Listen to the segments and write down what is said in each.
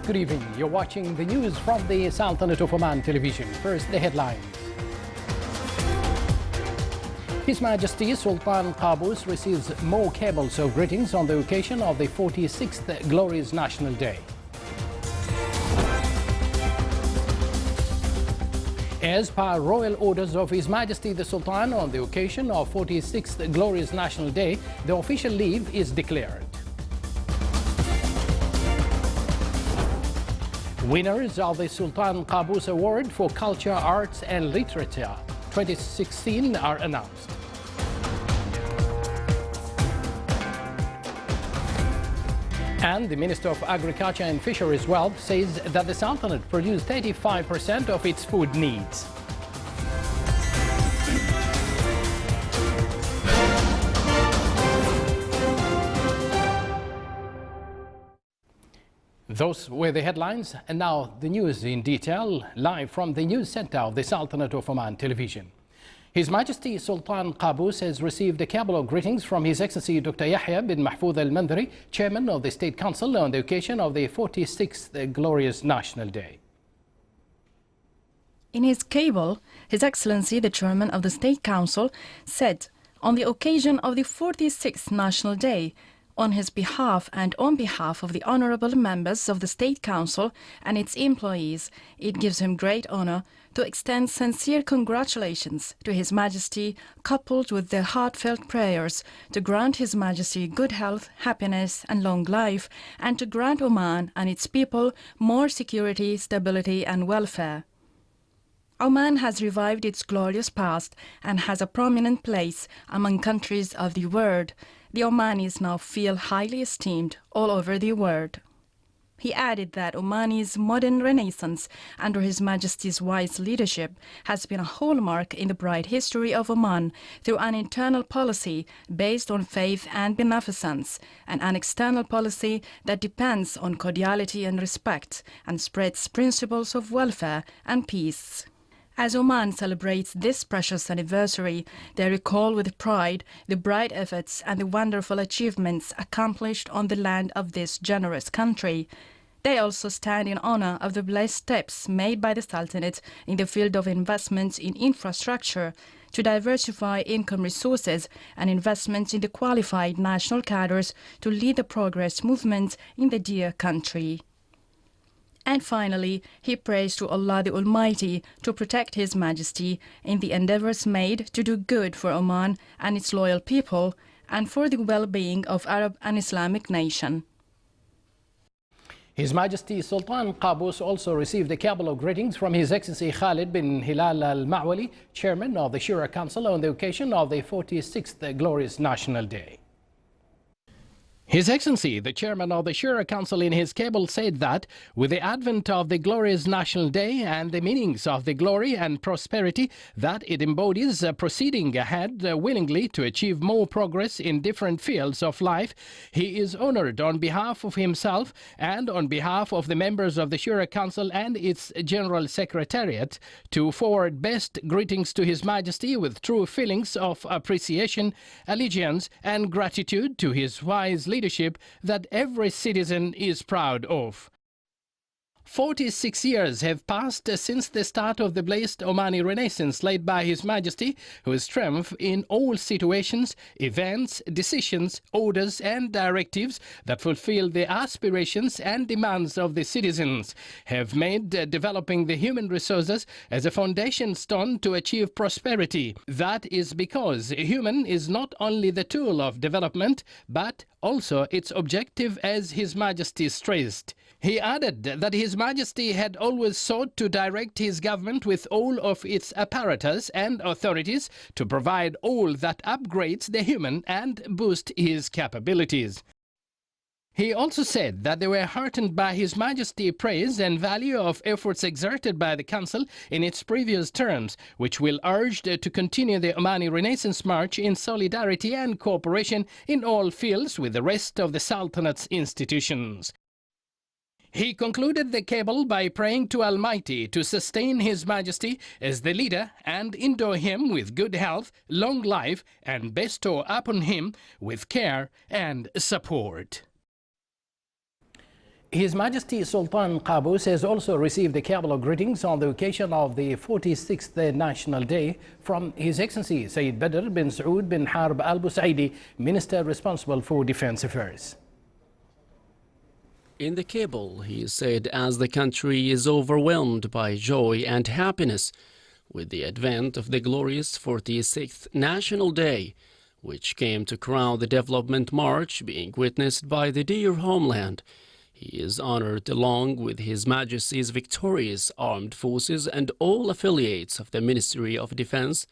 Good evening. You're watching the news from the Sultanate of Oman television. First, the headlines. His Majesty Sultan Qaboos receives more cables of greetings on the occasion of the 46th Glorious National Day. As per royal orders of His Majesty the Sultan on the occasion of 46th Glorious National Day, the official leave is declared. Winners of the Sultan Qaboos Award for Culture, Arts and Literature 2016 are announced. And the Minister of Agriculture and Fisheries Wealth says that the Sultanate produced 35% of its food needs. Those were the headlines, and now the news in detail, live from the news center of the Sultanate of Oman television. His Majesty Sultan Qaboos has received a cable of greetings from His Excellency Dr. Yahya bin Mahfouz al-Mandari, Chairman of the State Council, on the occasion of the 46th Glorious National Day. In his cable, His Excellency the Chairman of the State Council said, on the occasion of the 46th National Day, on his behalf and on behalf of the honorable members of the State Council and its employees, it gives him great honor to extend sincere congratulations to His Majesty, coupled with their heartfelt prayers to grant His Majesty good health, happiness and long life, and to grant Oman and its people more security, stability and welfare. Oman has revived its glorious past and has a prominent place among countries of the world. The Omanis now feel highly esteemed all over the world. He added that Omani's modern renaissance under His Majesty's wise leadership has been a hallmark in the bright history of Oman through an internal policy based on faith and beneficence, and an external policy that depends on cordiality and respect and spreads principles of welfare and peace. As Oman celebrates this precious anniversary, they recall with pride the bright efforts and the wonderful achievements accomplished on the land of this generous country. They also stand in honor of the blessed steps made by the Sultanate in the field of investments in infrastructure to diversify income resources and investments in the qualified national cadres to lead the progress movement in the dear country. And finally, he prays to Allah the Almighty to protect His Majesty in the endeavors made to do good for Oman and its loyal people and for the well-being of Arab and Islamic nation. His Majesty Sultan Qaboos also received a cable of greetings from His Excellency Khalid bin Hilal al-Ma'wali, Chairman of the Shura Council, on the occasion of the 46th Glorious National Day. His Excellency, the Chairman of the Shura Council, in his cable said that with the advent of the Glorious National Day and the meanings of the glory and prosperity that it embodies, proceeding ahead willingly to achieve more progress in different fields of life, he is honored on behalf of himself and on behalf of the members of the Shura Council and its General Secretariat to forward best greetings to His Majesty with true feelings of appreciation, allegiance and gratitude to his wise leadership that every citizen is proud of. 46 years have passed since the start of the blessed Omani Renaissance led by His Majesty, whose triumph in all situations, events, decisions, orders and directives that fulfill the aspirations and demands of the citizens have made developing the human resources as a foundation stone to achieve prosperity. That is because human is not only the tool of development, but also its objective, as His Majesty stressed. He added that His Majesty had always sought to direct his government with all of its apparatus and authorities to provide all that upgrades the human and boost his capabilities. He also said that they were heartened by His Majesty's praise and value of efforts exerted by the Council in its previous terms, which will urge to continue the Omani Renaissance March in solidarity and cooperation in all fields with the rest of the Sultanate's institutions. He concluded the cable by praying to Almighty to sustain His Majesty as the leader and endue him with good health, long life, and bestow upon him with care and support. His Majesty Sultan Qaboos has also received the Cabinet greetings on the occasion of the 46th National Day from His Excellency Sayyid Badr bin Saud bin Harb Al Busaidi, Minister responsible for Defense Affairs. In the cable, he said, as the country is overwhelmed by joy and happiness with the advent of the glorious 46th National Day, which came to crown the development march being witnessed by the dear homeland, he is honored along with His Majesty's victorious armed forces and all affiliates of the Ministry of Defense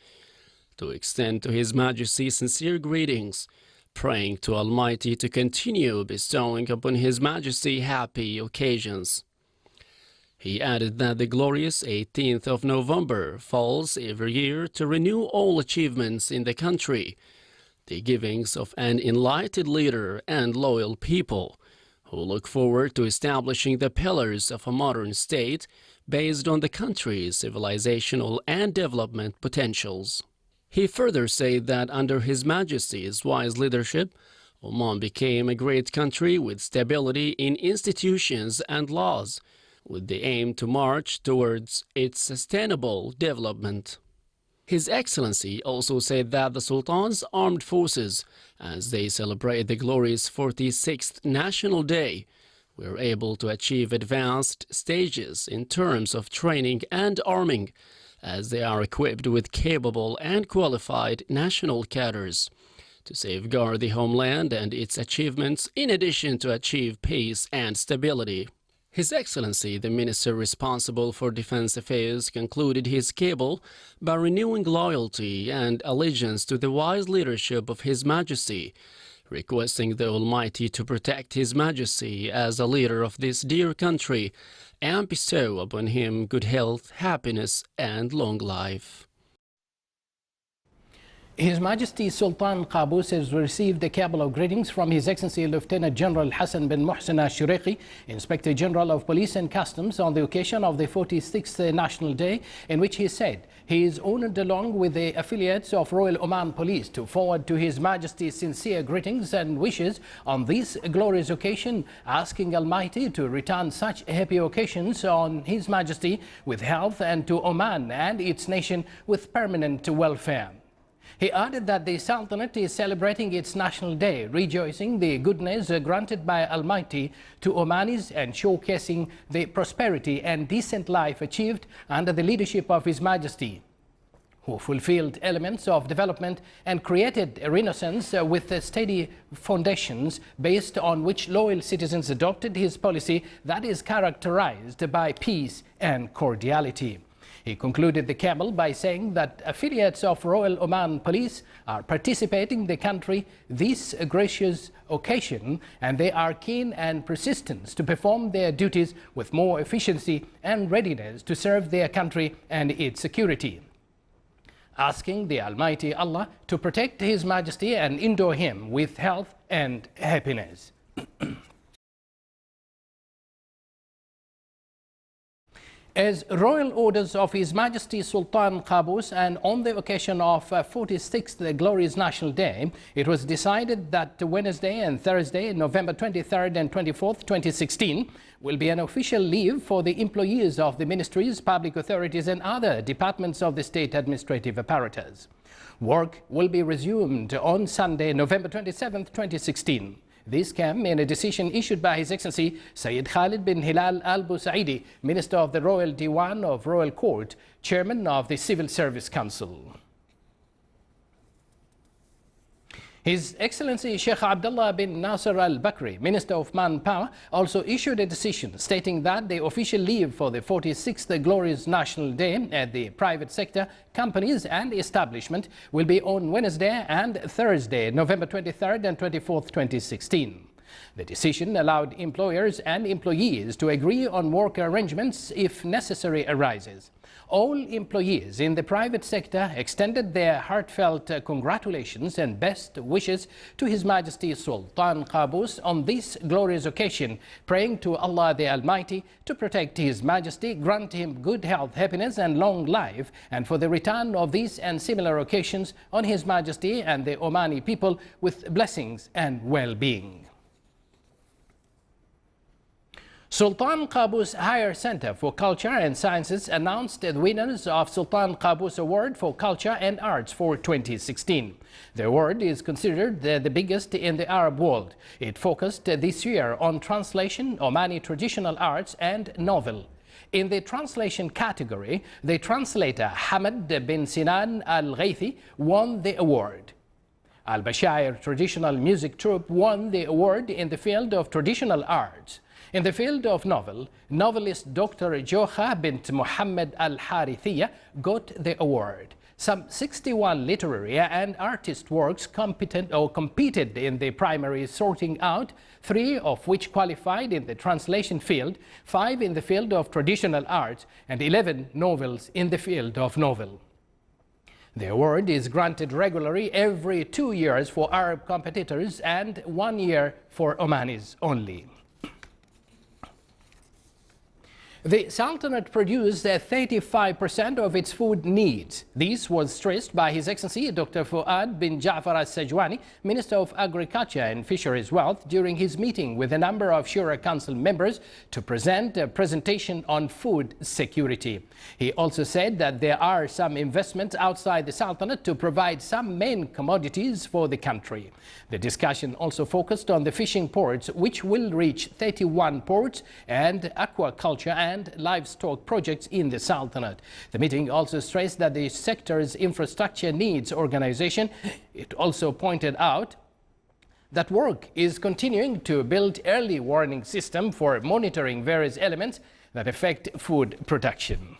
to extend to His Majesty sincere greetings, praying to Almighty to continue bestowing upon His Majesty happy occasions. He added that the glorious 18th of November falls every year to renew all achievements in the country, the givings of an enlightened leader and loyal people, who look forward to establishing the pillars of a modern state based on the country's civilizational and development potentials. He further said that under His Majesty's wise leadership, Oman became a great country with stability in institutions and laws, with the aim to march towards its sustainable development. His Excellency also said that the Sultan's armed forces, as they celebrate the glorious 46th National Day, were able to achieve advanced stages in terms of training and arming, as they are equipped with capable and qualified national cadres to safeguard the homeland and its achievements, in addition to achieve peace and stability. His Excellency, the Minister responsible for Defense Affairs, concluded his cable by renewing loyalty and allegiance to the wise leadership of His Majesty, requesting the Almighty to protect His Majesty as a leader of this dear country and bestow upon him good health, happiness, and long life. His Majesty Sultan Qaboos has received the Cabinet greetings from His Excellency Lieutenant General Hassan bin Mohsen Al-Shuraiqi, Inspector General of Police and Customs, on the occasion of the 46th National Day, in which he said he is honored along with the affiliates of Royal Oman Police to forward to His Majesty's sincere greetings and wishes on this glorious occasion, asking Almighty to return such happy occasions on His Majesty with health and to Oman and its nation with permanent welfare. He added that the Sultanate is celebrating its National Day, rejoicing the goodness granted by Almighty to Omanis and showcasing the prosperity and decent life achieved under the leadership of His Majesty, who fulfilled elements of development and created a renaissance with steady foundations based on which loyal citizens adopted his policy that is characterized by peace and cordiality. He concluded the Cabinet by saying that affiliates of Royal Oman Police are participating in the country this gracious occasion, and they are keen and persistent to perform their duties with more efficiency and readiness to serve their country and its security, asking the Almighty Allah to protect His Majesty and endow him with health and happiness. As royal orders of His Majesty Sultan Qaboos and on the occasion of 46th Glorious National Day, it was decided that Wednesday and Thursday, November 23rd and 24th, 2016, will be an official leave for the employees of the ministries, public authorities and other departments of the state administrative apparatus. Work will be resumed on Sunday, November 27th, 2016. This came in a decision issued by His Excellency Sayyid Khalid bin Hilal Al Busaidi, Minister of the Royal Diwan of Royal Court, Chairman of the Civil Service Council. His Excellency Sheikh Abdullah bin Nasser Al Bakri, Minister of Manpower, also issued a decision stating that the official leave for the 46th Glorious National Day at the private sector, companies and establishment will be on Wednesday and Thursday, November 23rd and 24th, 2016. The decision allowed employers and employees to agree on work arrangements if necessary arises. All employees in the private sector extended their heartfelt congratulations and best wishes to His Majesty Sultan Qaboos on this glorious occasion, praying to Allah the Almighty to protect His Majesty, grant him good health, happiness and long life, and for the return of these and similar occasions on His Majesty and the Omani people with blessings and well-being. Sultan Qaboos Higher Center for Culture and Sciences announced the winners of Sultan Qaboos Award for Culture and Arts for 2016. The award is considered the biggest in the Arab world. It focused this year on translation, Omani traditional arts and novel. In the translation category, the translator Hamad bin Sinan al-Ghaithi won the award. Al-Bashair Traditional Music Troupe won the award in the field of traditional arts. In the field of novel, novelist Dr. Jocha bint Muhammad al-Harithiyya got the award. Some 61 literary and artist works competed in the primary sorting out, 3 of which qualified in the translation field, 5 in the field of traditional arts, and 11 novels in the field of novel. The award is granted regularly every 2 years for Arab competitors and 1 year for Omanis only. The Sultanate produced 35% of its food needs. This was stressed by His Excellency Dr. Fuad bin Ja'far al-Sajwani, Minister of Agriculture and Fisheries Wealth, during his meeting with a number of Shura Council members to present a presentation on food security. He also said that there are some investments outside the Sultanate to provide some main commodities for the country. The discussion also focused on the fishing ports, which will reach 31 ports, and aquaculture and livestock projects in the Sultanate. The meeting also stressed that the sector's infrastructure needs organization. It also pointed out that work is continuing to build early warning system for monitoring various elements that affect food production.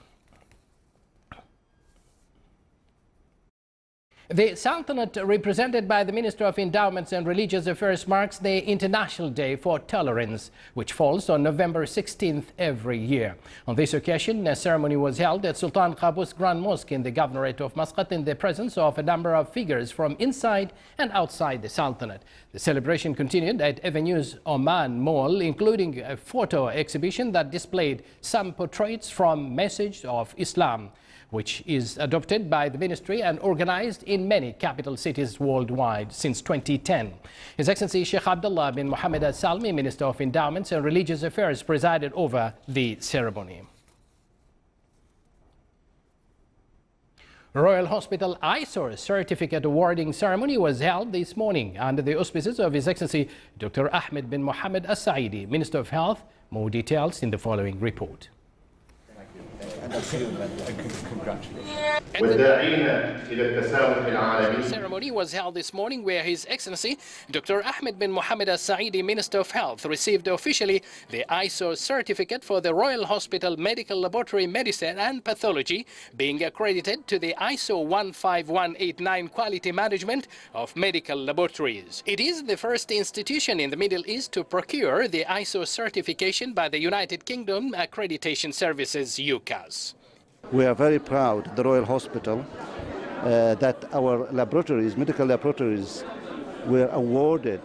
The Sultanate, represented by the Minister of Endowments and Religious Affairs, marks the International Day for Tolerance, which falls on November 16th every year. On this occasion, a ceremony was held at Sultan Qaboos Grand Mosque in the Governorate of Muscat in the presence of a number of figures from inside and outside the Sultanate. The celebration continued at Avenues Oman Mall, including a photo exhibition that displayed some portraits from Message of Islam, which is adopted by the ministry and organized in many capital cities worldwide since 2010. His Excellency Sheikh Abdullah bin Mohammed Al Salmi, Minister of Endowments and Religious Affairs, presided over the ceremony. Royal Hospital ISO certificate awarding ceremony was held this morning under the auspices of His Excellency Dr. Ahmed bin Mohammed Al Saidi, Minister of Health. More details in the following report. The ceremony was held this morning where His Excellency Dr. Ahmed bin Mohammed Al Saidi, Minister of Health, received officially the ISO certificate for the Royal Hospital Medical Laboratory Medicine and Pathology, being accredited to the ISO 15189 quality management of medical laboratories. It is the first institution in the Middle East to procure the ISO certification by the United Kingdom Accreditation Services, UCAS. We are very proud, the Royal Hospital, that our laboratories, medical laboratories, were awarded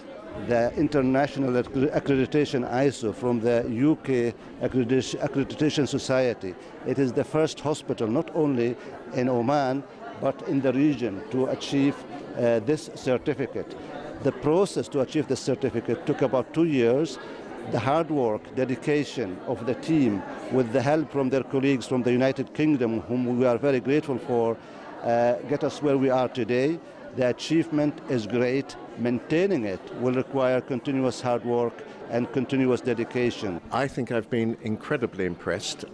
the international accreditation ISO from the UK Accreditation Society. It is the first hospital, not only in Oman, but in the region, to achieve this certificate. The process to achieve this certificate took about 2 years. The hard work, dedication of the team, with the help from their colleagues from the United Kingdom, whom we are very grateful for, get us where we are today. The achievement is great. Maintaining it will require continuous hard work and continuous dedication. I think I've been incredibly impressed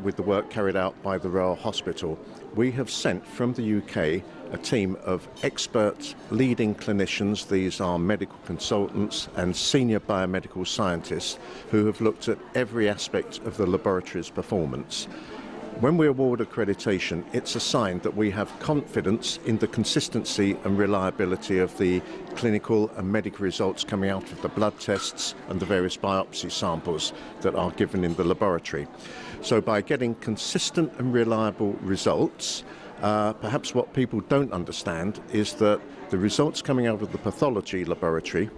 with the work carried out by the Royal Hospital. We have sent from the UK a team of experts, leading clinicians. These are medical consultants and senior biomedical scientists who have looked at every aspect of the laboratory's performance. When we award accreditation, it's a sign that we have confidence in the consistency and reliability of the clinical and medical results coming out of the blood tests and the various biopsy samples that are given in the laboratory. So by getting consistent and reliable results, perhaps what people don't understand is that the results coming out of the pathology laboratory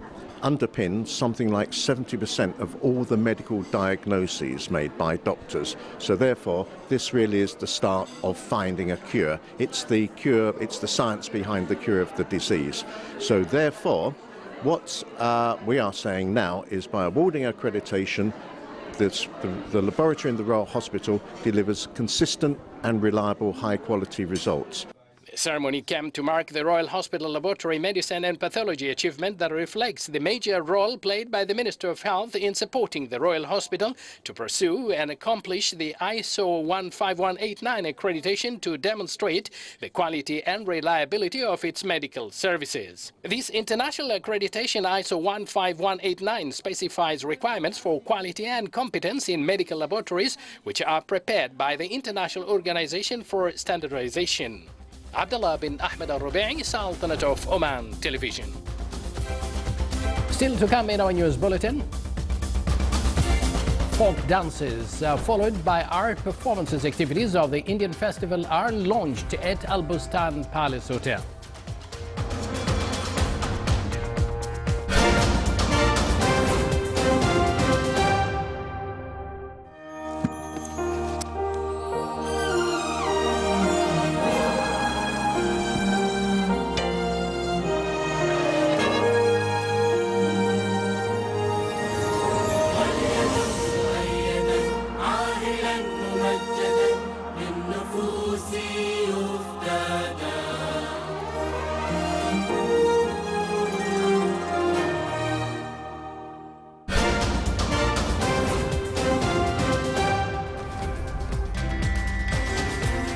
underpins something like 70% of all the medical diagnoses made by doctors. So therefore, this really is the start of finding a cure. It's the cure, it's the science behind the cure of the disease. So therefore, what we are saying now is by awarding accreditation, the laboratory in the Royal Hospital delivers consistent and reliable high-quality results. The ceremony came to mark the Royal Hospital Laboratory Medicine and Pathology achievement that reflects the major role played by the Minister of Health in supporting the Royal Hospital to pursue and accomplish the ISO 15189 accreditation to demonstrate the quality and reliability of its medical services. This international accreditation ISO 15189 specifies requirements for quality and competence in medical laboratories, which are prepared by the International Organization for Standardization. Abdullah bin Ahmed al-Rubai, Sultanate of Oman Television. Still to come in our news bulletin. Folk dances followed by art performances activities of the Indian festival are launched at Al Bustan Palace Hotel.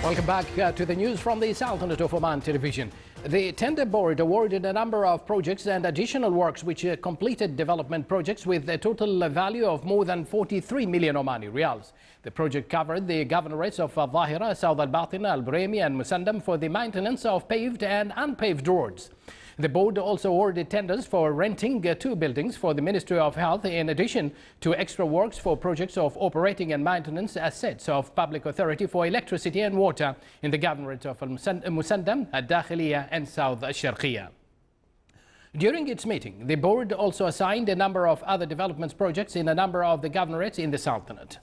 Welcome back to the news from the Sultanate of Oman Television. The tender board awarded a number of projects and additional works which completed development projects with a total value of more than 43 million Omani Riyals. The project covered the governorates of Al-Zahira, South Al-Batin, Al-Bremi and Musandam for the maintenance of paved and unpaved roads. The board also awarded tenders for renting 2 buildings for the Ministry of Health, in addition to extra works for projects of operating and maintenance assets of Public Authority for Electricity and Water in the governorates of Musandam, Al-Dakhiliya and South Al-Sharqiyya. During its meeting, the board also assigned a number of other development projects in a number of the governorates in the Sultanate.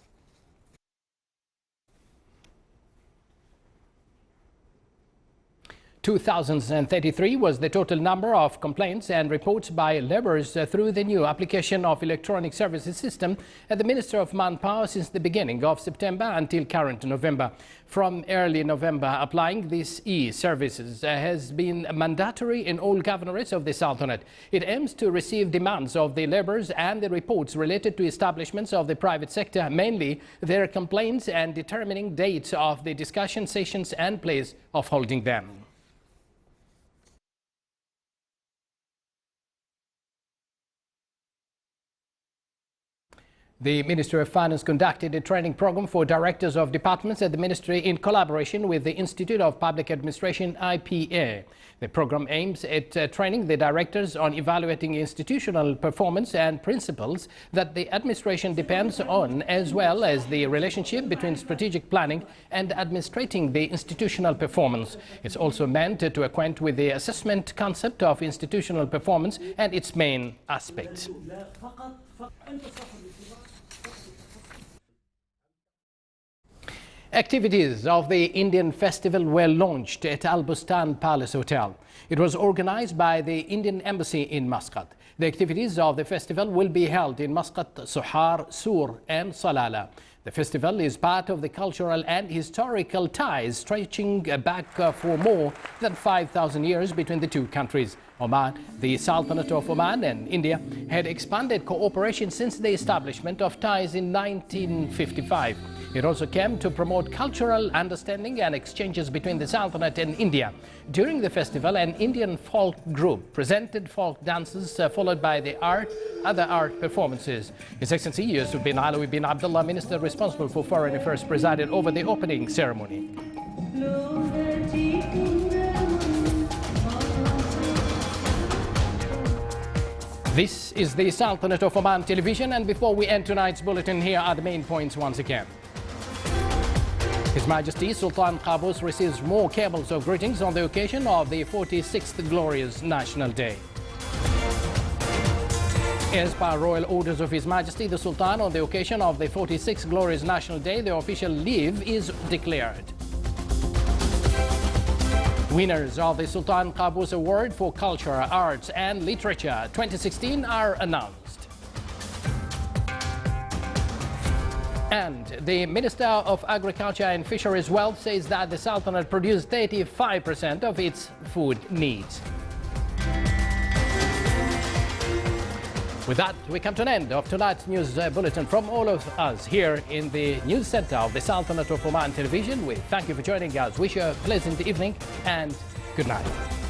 2,033 was the total number of complaints and reports by laborers through the new application of electronic services system at the Ministry of Manpower since the beginning of September until current November. From early November, applying these e-services has been mandatory in all governorates of the Sultanate. It aims to receive demands of the laborers and the reports related to establishments of the private sector, mainly their complaints, and determining dates of the discussion sessions and place of holding them. The Ministry of Finance conducted a training program for directors of departments at the Ministry in collaboration with the Institute of Public Administration, IPA. The program aims at training the directors on evaluating institutional performance and principles that the administration depends on, as well as the relationship between strategic planning and administrating the institutional performance. It's also meant to acquaint with the assessment concept of institutional performance and its main aspects. Activities of the Indian festival were launched at Al Bustan Palace Hotel. It was organized by the Indian Embassy in Muscat. The activities of the festival will be held in Muscat, Suhar, Sur and Salala. The festival is part of the cultural and historical ties stretching back for more than 5,000 years between the two countries. Oman, the Sultanate of Oman and India had expanded cooperation since the establishment of ties in 1955. It also came to promote cultural understanding and exchanges between the Sultanate and India. During the festival, an Indian folk group presented folk dances followed by the other art performances. His Excellency Yusuf bin Alawi bin Abdullah, Minister responsible for Foreign Affairs, presided over the opening ceremony. This is the Sultanate of Oman Television, and before we end tonight's bulletin, here are the main points once again. His Majesty Sultan Qaboos receives more cables of greetings on the occasion of the 46th Glorious National Day. As per royal orders of His Majesty the Sultan, on the occasion of the 46th Glorious National Day, the official leave is declared. Winners of the Sultan Qaboos Award for Culture, Arts and Literature 2016 are announced. And the Minister of Agriculture and Fisheries Wealth says that the Sultanate produced 35% of its food needs. With that, we come to an end of tonight's news bulletin. From all of us here in the news center of the Sultanate of Oman Television, we thank you for joining us. Wish you a pleasant evening and good night.